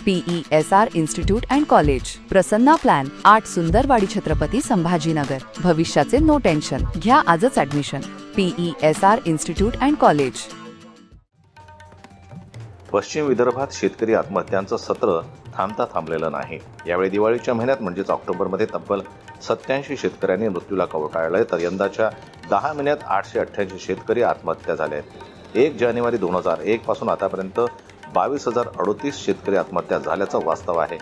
PESR institute and college, Prasanna plan, 8 Sundarwadi Chhatrapati Sambhajinagar. भविष्याचे no tension, घ्या आजच admission. PESR institute and college. पश्चिम विदर्भात शेतकरी आत्महत्यांचं सत्र थांबलेलं नाही। यावेळी दिवाळीच्या महिन्यात म्हणजेच ऑक्टोबरमध्ये तब्बल 87 शेतकऱ्यांनी मृत्यूला कवटाळलंय, तर यंदाच्या 10 महिन्यात 888 शेतकरी आत्महत्या झाल्या आहेत। 1 जानेवारी 2001 पासून आतापर्यंत 22,038 शेतकरी आत्महत्या झाल्याचं वास्तव आहे।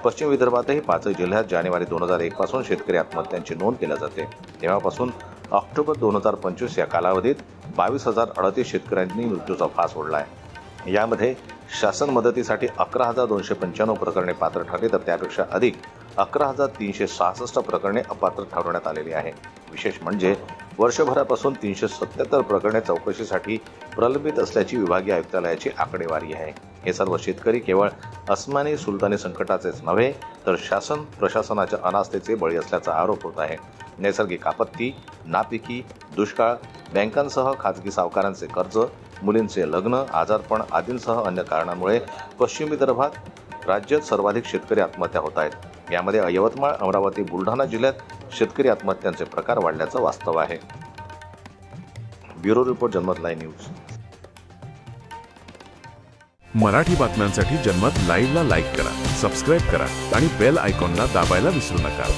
पश्चिम विदर्भातही 5 जिल्ह्यात जानेवारी 2001 पासून शेतकरी आत्महत्यांची नोंद केली जाते। तेव्हापासून ऑक्टोबर 2025 या कालावधीत 22,038 शेतकऱ्यांनी मृत्यूचा फास ओढला आहे। यामध्ये शासन मदतीसाठी 11,295 प्रकरणे पात्र ठरली, तर त्यापेक्षा अधिक 11,366 प्रकरणे अपात्र ठरवण्यात आलेली आहे। विशेष म्हणजे वर्षभरापासून 377 प्रकरणे चौकशीसाठी प्रलंबित असल्याची विभागीय आयुक्तालयाची आकडेवारी आहे। हे सर्व शेतकरी केवळ अस्मानी सुलतानी संकटाचेच नव्हे, तर शासन प्रशासनाच्या अनास्थेचे बळी असल्याचा आरोप होत आहे। नैसर्गिक आपत्ती, नापिकी, दुष्काळ, बँकांसह खाजगी सावकारांचे कर्ज, मुलींचे लग्न, आजारपण आदींसह अन्य कारणांमुळे पश्चिम विदर्भात राज्यात सर्वाधिक शेतकरी आत्महत्या होत आहेत। यामध्ये यवतमाळ, अमरावती, बुलढाणा जिल्ह्यात शेतकरी आत्महत्यांचे प्रकार वाढल्याचं वास्तव आहे। ब्युरो रिपोर्ट, जनमत लाईव्ह न्यूज। मराठी बातम्यांसाठी जनमत लाईव्हला लाईक करा, सबस्क्राईब करा आणि बेल आयकॉनला दाबायला विसरू नका।